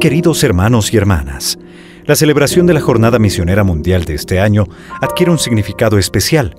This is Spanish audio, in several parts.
Queridos hermanos y hermanas, la celebración de la Jornada Misionera Mundial de este año adquiere un significado especial.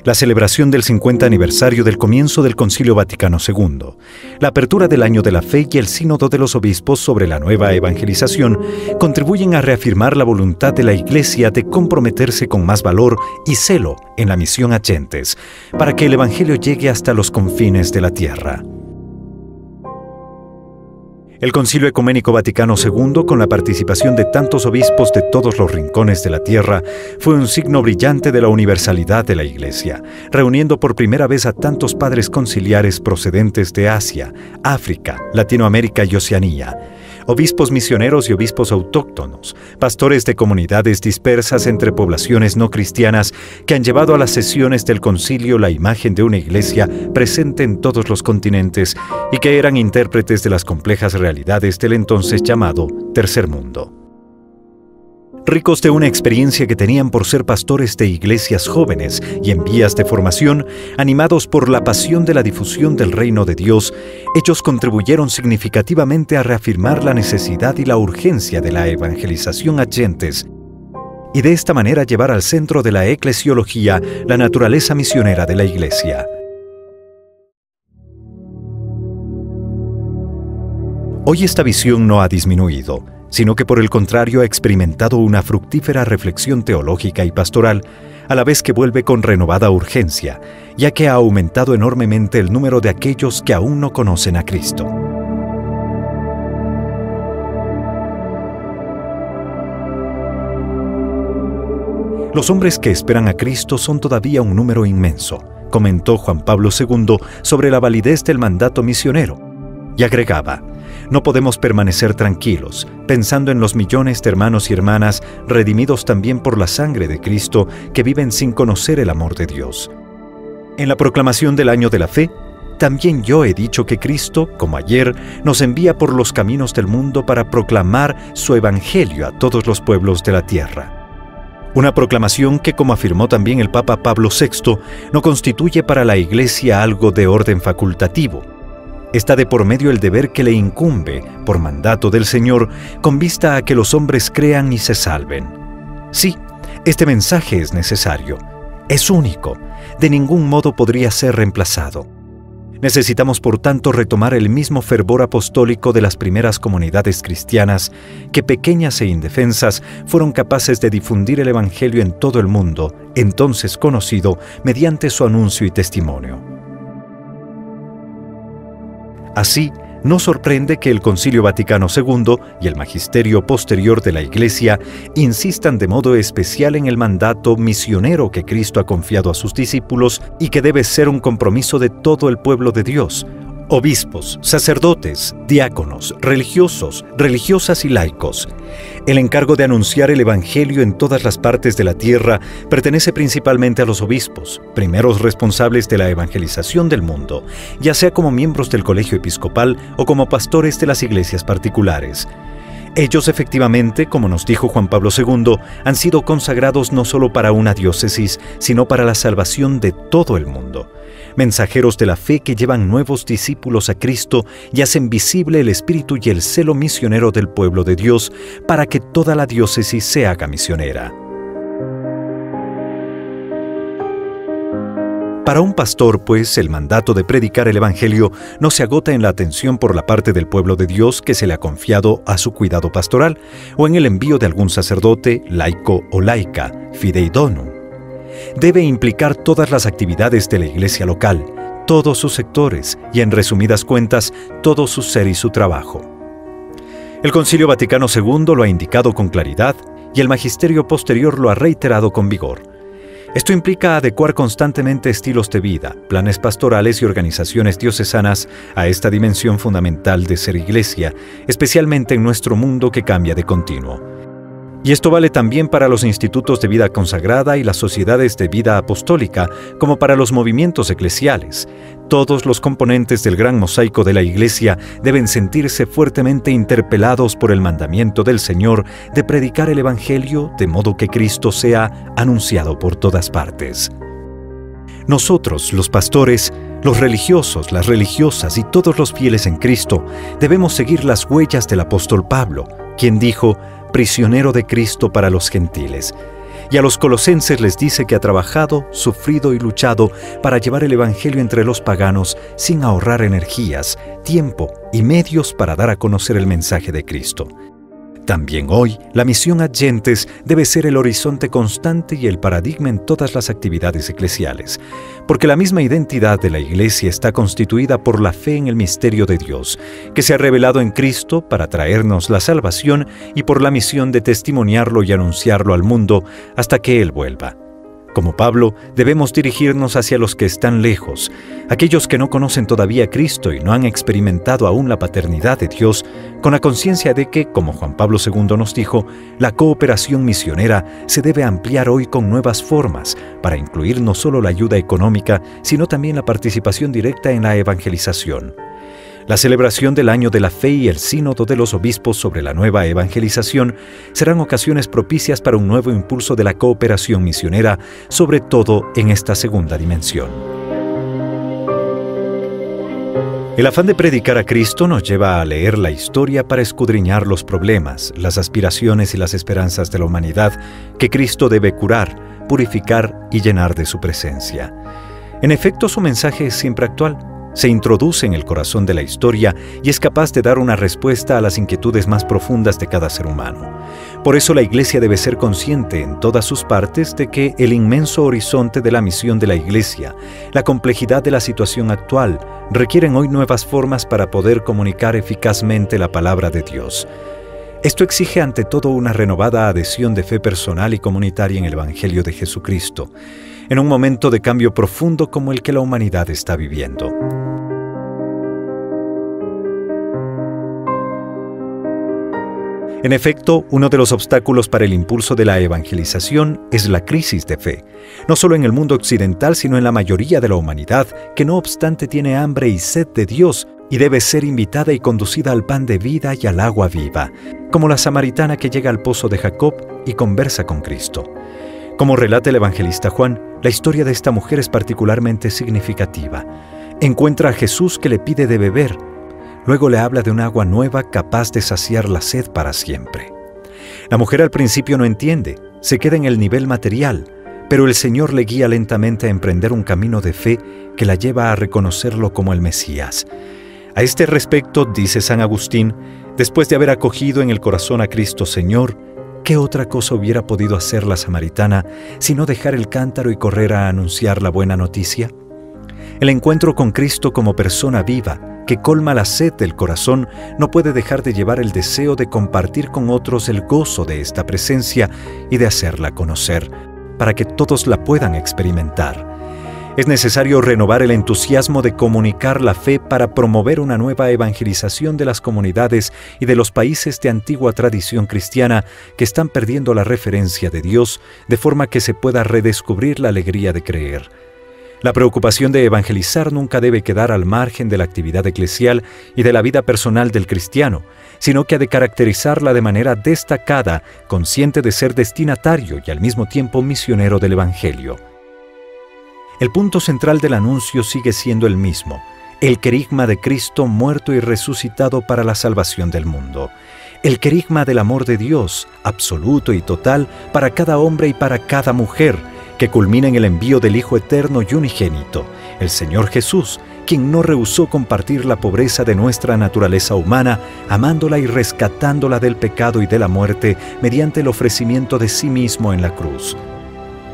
La celebración del 50 aniversario del comienzo del Concilio Vaticano II, la apertura del Año de la Fe y el Sínodo de los Obispos sobre la nueva evangelización contribuyen a reafirmar la voluntad de la Iglesia de comprometerse con más valor y celo en la misión a gentes, para que el Evangelio llegue hasta los confines de la tierra. El Concilio Ecuménico Vaticano II, con la participación de tantos obispos de todos los rincones de la tierra, fue un signo brillante de la universalidad de la Iglesia, reuniendo por primera vez a tantos padres conciliares procedentes de Asia, África, Latinoamérica y Oceanía, obispos misioneros y obispos autóctonos, pastores de comunidades dispersas entre poblaciones no cristianas que han llevado a las sesiones del concilio la imagen de una iglesia presente en todos los continentes y que eran intérpretes de las complejas realidades del entonces llamado Tercer Mundo. Ricos de una experiencia que tenían por ser pastores de iglesias jóvenes y en vías de formación, animados por la pasión de la difusión del reino de Dios, ellos contribuyeron significativamente a reafirmar la necesidad y la urgencia de la evangelización a gentes y de esta manera llevar al centro de la eclesiología la naturaleza misionera de la Iglesia. Hoy esta visión no ha disminuido, sino que por el contrario ha experimentado una fructífera reflexión teológica y pastoral, a la vez que vuelve con renovada urgencia, ya que ha aumentado enormemente el número de aquellos que aún no conocen a Cristo. Los hombres que esperan a Cristo son todavía un número inmenso, comentó Juan Pablo II sobre la validez del mandato misionero, y agregaba: no podemos permanecer tranquilos, pensando en los millones de hermanos y hermanas redimidos también por la sangre de Cristo que viven sin conocer el amor de Dios. En la proclamación del Año de la Fe, también yo he dicho que Cristo, como ayer, nos envía por los caminos del mundo para proclamar su Evangelio a todos los pueblos de la tierra. Una proclamación que, como afirmó también el Papa Pablo VI, no constituye para la Iglesia algo de orden facultativo. Está de por medio el deber que le incumbe, por mandato del Señor, con vista a que los hombres crean y se salven. Sí, este mensaje es necesario, es único, de ningún modo podría ser reemplazado. Necesitamos, por tanto, retomar el mismo fervor apostólico de las primeras comunidades cristianas, que pequeñas e indefensas fueron capaces de difundir el Evangelio en todo el mundo, entonces conocido, mediante su anuncio y testimonio. Así, no sorprende que el Concilio Vaticano II y el magisterio posterior de la Iglesia insistan de modo especial en el mandato misionero que Cristo ha confiado a sus discípulos y que debe ser un compromiso de todo el pueblo de Dios: obispos, sacerdotes, diáconos, religiosos, religiosas y laicos. El encargo de anunciar el Evangelio en todas las partes de la tierra pertenece principalmente a los obispos, primeros responsables de la evangelización del mundo, ya sea como miembros del colegio episcopal o como pastores de las iglesias particulares. Ellos efectivamente, como nos dijo Juan Pablo II, han sido consagrados no solo para una diócesis, sino para la salvación de todo el mundo. Mensajeros de la fe que llevan nuevos discípulos a Cristo y hacen visible el espíritu y el celo misionero del pueblo de Dios para que toda la diócesis se haga misionera. Para un pastor, pues, el mandato de predicar el Evangelio no se agota en la atención por la parte del pueblo de Dios que se le ha confiado a su cuidado pastoral o en el envío de algún sacerdote, laico o laica, fidei donum. Debe implicar todas las actividades de la iglesia local, todos sus sectores y, en resumidas cuentas, todo su ser y su trabajo. El Concilio Vaticano II lo ha indicado con claridad y el magisterio posterior lo ha reiterado con vigor. Esto implica adecuar constantemente estilos de vida, planes pastorales y organizaciones diocesanas a esta dimensión fundamental de ser iglesia, especialmente en nuestro mundo que cambia de continuo. Y esto vale también para los institutos de vida consagrada y las sociedades de vida apostólica, como para los movimientos eclesiales. Todos los componentes del gran mosaico de la Iglesia deben sentirse fuertemente interpelados por el mandamiento del Señor de predicar el Evangelio de modo que Cristo sea anunciado por todas partes. Nosotros, los pastores Los religiosos, las religiosas y todos los fieles en Cristo debemos seguir las huellas del apóstol Pablo, quien dijo, prisionero de Cristo para los gentiles. Y a los colosenses les dice que ha trabajado, sufrido y luchado para llevar el evangelio entre los paganos sin ahorrar energías, tiempo y medios para dar a conocer el mensaje de Cristo. También hoy, la misión ad gentes debe ser el horizonte constante y el paradigma en todas las actividades eclesiales, porque la misma identidad de la Iglesia está constituida por la fe en el misterio de Dios, que se ha revelado en Cristo para traernos la salvación y por la misión de testimoniarlo y anunciarlo al mundo hasta que Él vuelva. Como Pablo, debemos dirigirnos hacia los que están lejos, aquellos que no conocen todavía a Cristo y no han experimentado aún la paternidad de Dios, con la conciencia de que, como Juan Pablo II nos dijo, la cooperación misionera se debe ampliar hoy con nuevas formas para incluir no solo la ayuda económica, sino también la participación directa en la evangelización. La celebración del Año de la Fe y el Sínodo de los Obispos sobre la nueva evangelización serán ocasiones propicias para un nuevo impulso de la cooperación misionera, sobre todo en esta segunda dimensión. El afán de predicar a Cristo nos lleva a leer la historia para escudriñar los problemas, las aspiraciones y las esperanzas de la humanidad que Cristo debe curar, purificar y llenar de su presencia. En efecto, su mensaje es siempre actual. Se introduce en el corazón de la historia y es capaz de dar una respuesta a las inquietudes más profundas de cada ser humano. Por eso la Iglesia debe ser consciente en todas sus partes de que el inmenso horizonte de la misión de la Iglesia, la complejidad de la situación actual, requieren hoy nuevas formas para poder comunicar eficazmente la palabra de Dios. Esto exige ante todo una renovada adhesión de fe personal y comunitaria en el Evangelio de Jesucristo, en un momento de cambio profundo como el que la humanidad está viviendo. En efecto, uno de los obstáculos para el impulso de la evangelización es la crisis de fe, no solo en el mundo occidental, sino en la mayoría de la humanidad, que no obstante tiene hambre y sed de Dios y debe ser invitada y conducida al pan de vida y al agua viva, como la samaritana que llega al pozo de Jacob y conversa con Cristo. Como relata el evangelista Juan, la historia de esta mujer es particularmente significativa. Encuentra a Jesús que le pide de beber. Luego le habla de un agua nueva capaz de saciar la sed para siempre. La mujer al principio no entiende, se queda en el nivel material, pero el Señor le guía lentamente a emprender un camino de fe que la lleva a reconocerlo como el Mesías. A este respecto, dice San Agustín, después de haber acogido en el corazón a Cristo Señor, ¿qué otra cosa hubiera podido hacer la samaritana sino dejar el cántaro y correr a anunciar la buena noticia? El encuentro con Cristo como persona viva, que colma la sed del corazón, no puede dejar de llevar el deseo de compartir con otros el gozo de esta presencia y de hacerla conocer, para que todos la puedan experimentar. Es necesario renovar el entusiasmo de comunicar la fe para promover una nueva evangelización de las comunidades y de los países de antigua tradición cristiana que están perdiendo la referencia de Dios, de forma que se pueda redescubrir la alegría de creer. La preocupación de evangelizar nunca debe quedar al margen de la actividad eclesial y de la vida personal del cristiano, sino que ha de caracterizarla de manera destacada, consciente de ser destinatario y al mismo tiempo misionero del Evangelio. El punto central del anuncio sigue siendo el mismo, el querigma de Cristo muerto y resucitado para la salvación del mundo. El querigma del amor de Dios, absoluto y total, para cada hombre y para cada mujer, que culmina en el envío del Hijo eterno y unigénito, el Señor Jesús, quien no rehusó compartir la pobreza de nuestra naturaleza humana, amándola y rescatándola del pecado y de la muerte mediante el ofrecimiento de sí mismo en la cruz.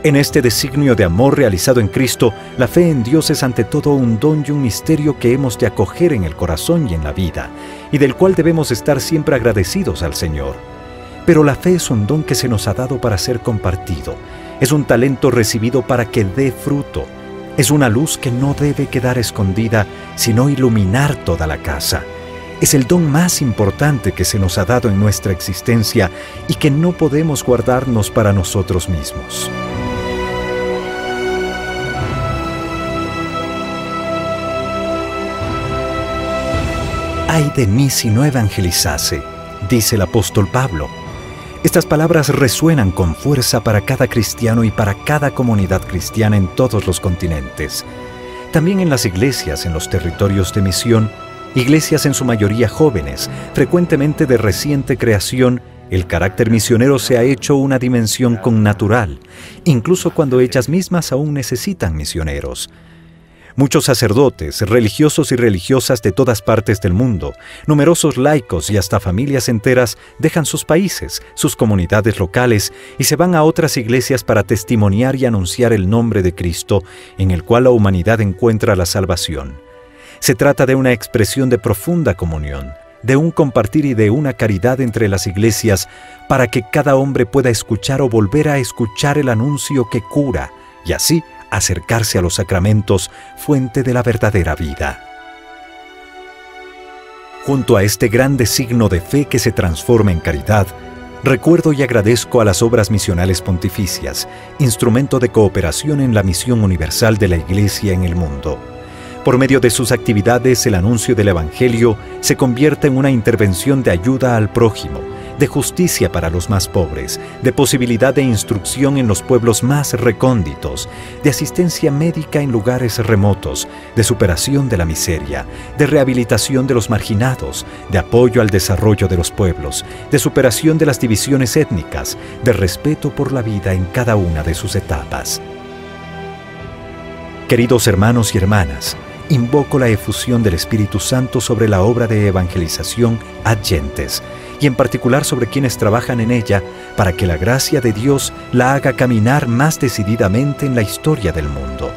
En este designio de amor realizado en Cristo, la fe en Dios es ante todo un don y un misterio que hemos de acoger en el corazón y en la vida, y del cual debemos estar siempre agradecidos al Señor. Pero la fe es un don que se nos ha dado para ser compartido. Es un talento recibido para que dé fruto. Es una luz que no debe quedar escondida, sino iluminar toda la casa. Es el don más importante que se nos ha dado en nuestra existencia y que no podemos guardarnos para nosotros mismos. «Ay de mí si no evangelizase», dice el apóstol Pablo. Estas palabras resuenan con fuerza para cada cristiano y para cada comunidad cristiana en todos los continentes. También en las iglesias en los territorios de misión, iglesias en su mayoría jóvenes, frecuentemente de reciente creación, el carácter misionero se ha hecho una dimensión connatural, incluso cuando ellas mismas aún necesitan misioneros. Muchos sacerdotes, religiosos y religiosas de todas partes del mundo, numerosos laicos y hasta familias enteras dejan sus países, sus comunidades locales y se van a otras iglesias para testimoniar y anunciar el nombre de Cristo, en el cual la humanidad encuentra la salvación. Se trata de una expresión de profunda comunión, de un compartir y de una caridad entre las iglesias para que cada hombre pueda escuchar o volver a escuchar el anuncio que cura y así acercarse a los sacramentos, fuente de la verdadera vida. Junto a este grande signo de fe que se transforma en caridad, recuerdo y agradezco a las obras misionales pontificias, instrumento de cooperación en la misión universal de la Iglesia en el mundo. Por medio de sus actividades, el anuncio del Evangelio se convierte en una intervención de ayuda al prójimo, de justicia para los más pobres, de posibilidad de instrucción en los pueblos más recónditos, de asistencia médica en lugares remotos, de superación de la miseria, de rehabilitación de los marginados, de apoyo al desarrollo de los pueblos, de superación de las divisiones étnicas, de respeto por la vida en cada una de sus etapas. Queridos hermanos y hermanas, invoco la efusión del Espíritu Santo sobre la obra de evangelización ad gentes, y en particular sobre quienes trabajan en ella, para que la gracia de Dios la haga caminar más decididamente en la historia del mundo.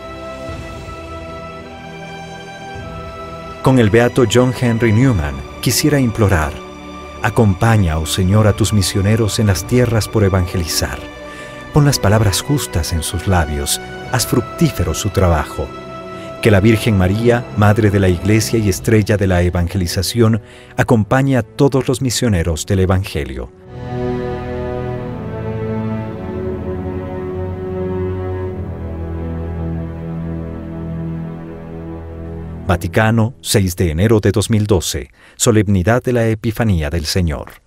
Con el beato John Henry Newman quisiera implorar: acompaña, oh Señor, a tus misioneros en las tierras por evangelizar. Pon las palabras justas en sus labios, haz fructífero su trabajo. Que la Virgen María, Madre de la Iglesia y estrella de la evangelización, acompañe a todos los misioneros del Evangelio. Vaticano, 6 de enero de 2012, Solemnidad de la Epifanía del Señor.